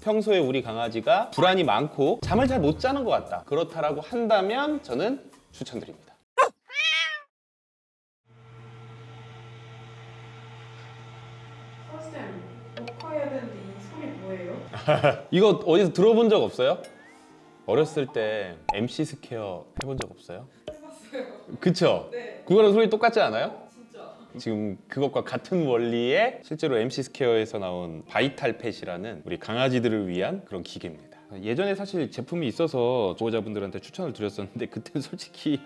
평소에 우리 강아지가 불안이 많고 잠을 잘 못 자는 것 같다, 그렇다라고 한다면 저는 추천드립니다. 선생님, 녹화해야 되는데 이 소리 뭐예요? 이거 어디서 들어본 적 없어요? 어렸을 때 MC 스퀘어 해본 적 없어요? 해봤어요. 그쵸? 네, 그거랑 소리 똑같지 않아요? 진짜. 지금 그것과 같은 원리의 실제로 MC 스퀘어에서 나온 바이탈팻이라는 우리 강아지들을 위한 그런 기계입니다. 예전에 사실 제품이 있어서 보호자분들한테 추천을 드렸었는데 그때는 솔직히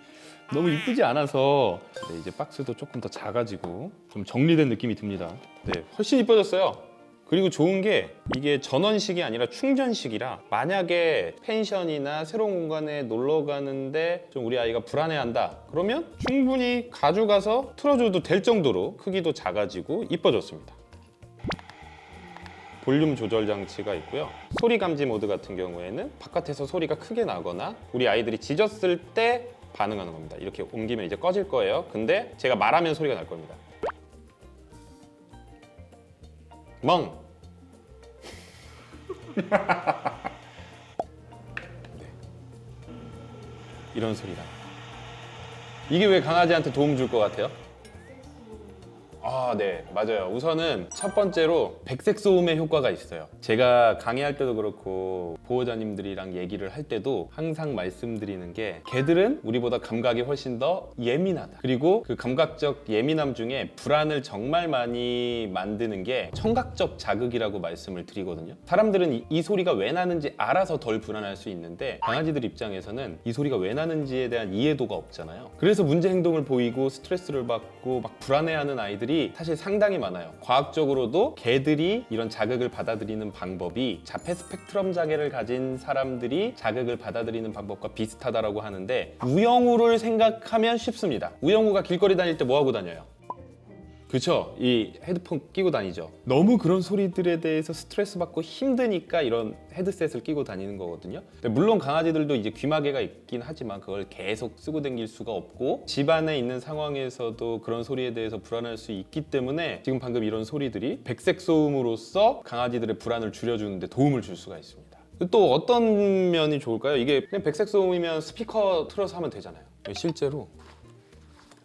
너무 이쁘지 않아서 이제 박스도 조금 더 작아지고 좀 정리된 느낌이 듭니다. 네, 훨씬 이뻐졌어요. 그리고 좋은 게 이게 전원식이 아니라 충전식이라 만약에 펜션이나 새로운 공간에 놀러 가는데 좀 우리 아이가 불안해한다 그러면 충분히 가져가서 틀어줘도 될 정도로 크기도 작아지고 이뻐졌습니다. 볼륨 조절 장치가 있고요. 소리 감지 모드 같은 경우에는 바깥에서 소리가 크게 나거나 우리 아이들이 짖었을 때 반응하는 겁니다. 이렇게 옮기면 이제 꺼질 거예요. 근데 제가 말하면 소리가 날 겁니다. 멍! 네. 이런 소리가. 이게 왜 강아지한테 도움 줄 것 같아요? 아, 네, 맞아요. 우선은 첫 번째로 백색 소음의 효과가 있어요. 제가 강의할 때도 그렇고 보호자님들이랑 얘기를 할 때도 항상 말씀드리는 게 개들은 우리보다 감각이 훨씬 더 예민하다. 그리고 그 감각적 예민함 중에 불안을 정말 많이 만드는 게 청각적 자극이라고 말씀을 드리거든요. 사람들은 이 소리가 왜 나는지 알아서 덜 불안할 수 있는데 강아지들 입장에서는 이 소리가 왜 나는지에 대한 이해도가 없잖아요. 그래서 문제 행동을 보이고 스트레스를 받고 막 불안해하는 아이들이 사실 상당히 많아요. 과학적으로도 개들이 이런 자극을 받아들이는 방법이 자폐 스펙트럼 장애를 가진 사람들이 자극을 받아들이는 방법과 비슷하다고 하는데 우영우를 생각하면 쉽습니다. 우영우가 길거리 다닐 때 뭐 하고 다녀요? 그쵸? 이 헤드폰 끼고 다니죠. 너무 그런 소리들에 대해서 스트레스 받고 힘드니까 이런 헤드셋을 끼고 다니는 거거든요. 물론 강아지들도 이제 귀마개가 있긴 하지만 그걸 계속 쓰고 다닐 수가 없고 집안에 있는 상황에서도 그런 소리에 대해서 불안할 수 있기 때문에 지금 방금 이런 소리들이 백색 소음으로써 강아지들의 불안을 줄여주는데 도움을 줄 수가 있습니다. 또 어떤 면이 좋을까요? 이게 그냥 백색 소음이면 스피커 틀어서 하면 되잖아요. 실제로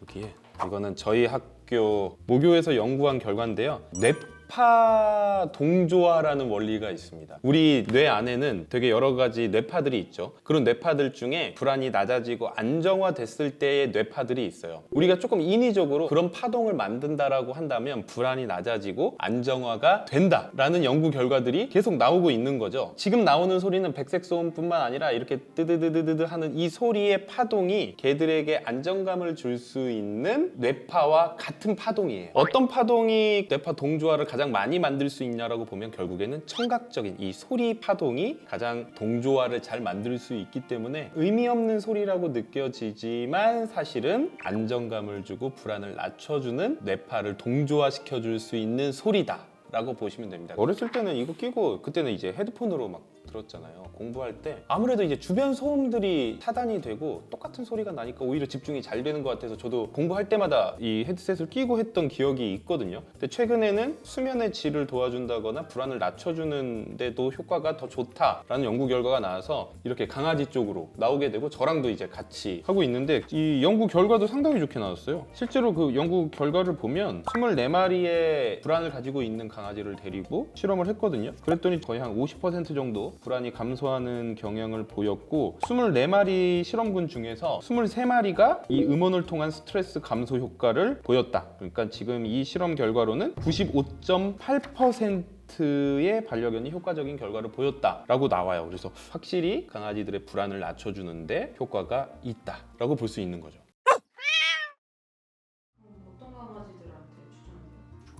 여기에 이거는 저희 학교 모교에서 연구한 결과인데요. 뇌파 동조화라는 원리가 있습니다. 우리 뇌 안에는 되게 여러 가지 뇌파들이 있죠. 그런 뇌파들 중에 불안이 낮아지고 안정화됐을 때의 뇌파들이 있어요. 우리가 조금 인위적으로 그런 파동을 만든다라고 한다면 불안이 낮아지고 안정화가 된다라는 연구 결과들이 계속 나오고 있는 거죠. 지금 나오는 소리는 백색 소음뿐만 아니라 이렇게 뜨드드드드 하는 이 소리의 파동이 개들에게 안정감을 줄 수 있는 뇌파와 같은 파동이에요. 어떤 파동이 뇌파 동조화를 가장 많이 만들 수 있냐라고 보면 결국에는 청각적인 이 소리 파동이 가장 동조화를 잘 만들 수 있기 때문에 의미 없는 소리라고 느껴지지만 사실은 안정감을 주고 불안을 낮춰주는 뇌파를 동조화시켜 줄 수 있는 소리다 라고 보시면 됩니다. 어렸을 때는 이거 끼고 그때는 이제 헤드폰으로 막 들었잖아요. 공부할 때 아무래도 이제 주변 소음들이 차단이 되고 똑같은 소리가 나니까 오히려 집중이 잘 되는 것 같아서 저도 공부할 때마다 이 헤드셋을 끼고 했던 기억이 있거든요. 근데 최근에는 수면의 질을 도와준다거나 불안을 낮춰주는 데도 효과가 더 좋다라는 연구 결과가 나와서 이렇게 강아지 쪽으로 나오게 되고 저랑도 이제 같이 하고 있는데 이 연구 결과도 상당히 좋게 나왔어요. 실제로 그 연구 결과를 보면 24마리의 불안을 가지고 있는 강아지를 데리고 실험을 했거든요. 그랬더니 거의 한 50% 정도 불안이 감소하는 경향을 보였고 24마리 실험군 중에서 23마리가 이 음원을 통한 스트레스 감소 효과를 보였다. 그러니까 지금 이 실험 결과로는 95.8%의 반려견이 효과적인 결과를 보였다라고 나와요. 그래서 확실히 강아지들의 불안을 낮춰주는데 효과가 있다라고 볼 수 있는 거죠. 어떤 강아지들한테 추천해요?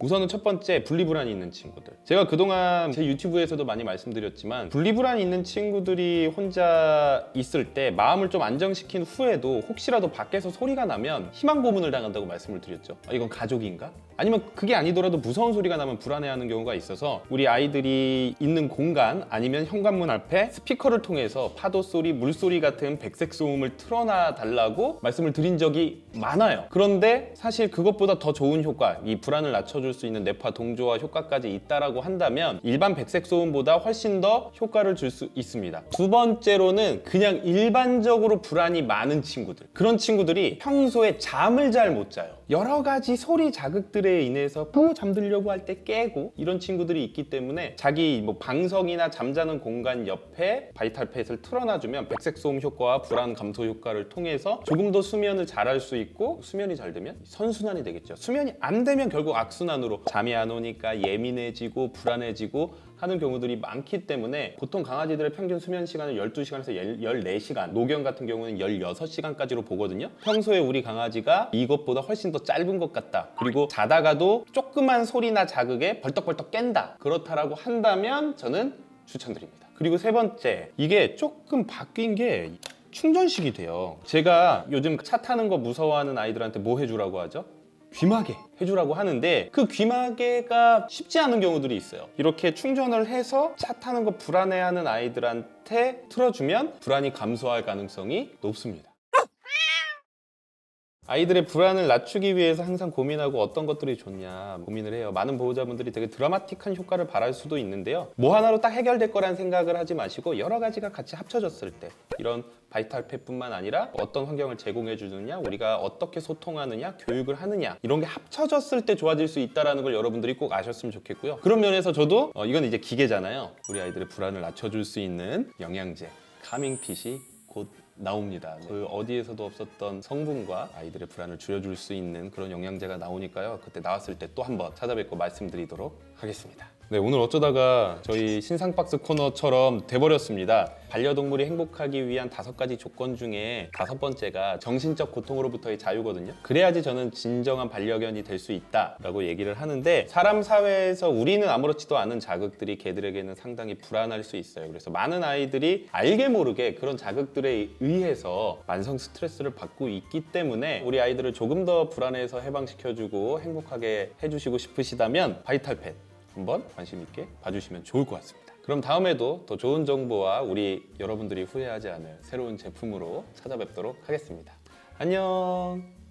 우선은 첫 번째, 분리불안이 있는 친구들. 제가 그동안 제 유튜브에서도 많이 말씀드렸지만 분리불안이 있는 친구들이 혼자 있을 때 마음을 좀 안정시킨 후에도 혹시라도 밖에서 소리가 나면 희망 고문을 당한다고 말씀을 드렸죠. 이건 가족인가? 아니면 그게 아니더라도 무서운 소리가 나면 불안해하는 경우가 있어서 우리 아이들이 있는 공간 아니면 현관문 앞에 스피커를 통해서 파도 소리, 물소리 같은 백색 소음을 틀어놔 달라고 말씀을 드린 적이 많아요. 그런데 사실 그것보다 더 좋은 효과, 이 불안을 낮춰주는 낮춰줄 수 있는 뇌파 동조화 효과까지 있다라고 한다면 일반 백색 소음보다 훨씬 더 효과를 줄 수 있습니다. 두 번째로는 그냥 일반적으로 불안이 많은 친구들, 그런 친구들이 평소에 잠을 잘 못 자요. 여러 가지 소리 자극들에 인해서 잠들려고 할 때 깨고 이런 친구들이 있기 때문에 자기 뭐 방석이나 잠자는 공간 옆에 바이탈팻을 틀어놔주면 백색 소음 효과와 불안 감소 효과를 통해서 조금 더 수면을 잘할 수 있고, 수면이 잘 되면 선순환이 되겠죠. 수면이 안 되면 결국 악순환으로 잠이 안 오니까 예민해지고 불안해지고 하는 경우들이 많기 때문에 보통 강아지들의 평균 수면 시간을 12시간에서 14시간, 노경 같은 경우는 16시간까지로 보거든요. 평소에 우리 강아지가 이것보다 훨씬 더 짧은 것 같다, 그리고 자다가도 조그만 소리나 자극에 벌떡벌떡 깬다, 그렇다라고 한다면 저는 추천드립니다. 그리고 세 번째, 이게 조금 바뀐 게 충전식이 돼요. 제가 요즘 차 타는 거 무서워하는 아이들한테 뭐 해주라고 하죠? 귀마개 해주라고 하는데 그 귀마개가 쉽지 않은 경우들이 있어요. 이렇게 충전을 해서 차 타는 거 불안해하는 아이들한테 틀어주면 불안이 감소할 가능성이 높습니다. 아이들의 불안을 낮추기 위해서 항상 고민하고 어떤 것들이 좋냐 고민을 해요. 많은 보호자분들이 되게 드라마틱한 효과를 바랄 수도 있는데요. 뭐 하나로 딱 해결될 거란 생각을 하지 마시고 여러 가지가 같이 합쳐졌을 때, 이런 바이탈팻뿐만 아니라 어떤 환경을 제공해 주느냐, 우리가 어떻게 소통하느냐, 교육을 하느냐, 이런 게 합쳐졌을 때 좋아질 수 있다는 걸 여러분들이 꼭 아셨으면 좋겠고요. 그런 면에서 저도 이건 이제 기계잖아요. 우리 아이들의 불안을 낮춰줄 수 있는 영양제 카밍핏이 곧 나옵니다. 그 어디에서도 없었던 성분과 아이들의 불안을 줄여줄 수 있는 그런 영양제가 나오니까요. 그때 나왔을 때 또 한번 찾아뵙고 말씀드리도록 하겠습니다. 네, 오늘 어쩌다가 저희 신상박스 코너처럼 돼버렸습니다. 반려동물이 행복하기 위한 5가지 조건 중에 5번째가 정신적 고통으로부터의 자유거든요. 그래야지 저는 진정한 반려견이 될 수 있다라고 얘기를 하는데, 사람 사회에서 우리는 아무렇지도 않은 자극들이 개들에게는 상당히 불안할 수 있어요. 그래서 많은 아이들이 알게 모르게 그런 자극들에 의해서 만성 스트레스를 받고 있기 때문에 우리 아이들을 조금 더 불안해서 해방시켜주고 행복하게 해주시고 싶으시다면 바이탈팻 한번 관심 있게 봐주시면 좋을 것 같습니다. 그럼 다음에도 더 좋은 정보와 우리 여러분들이 후회하지 않을 새로운 제품으로 찾아뵙도록 하겠습니다. 안녕.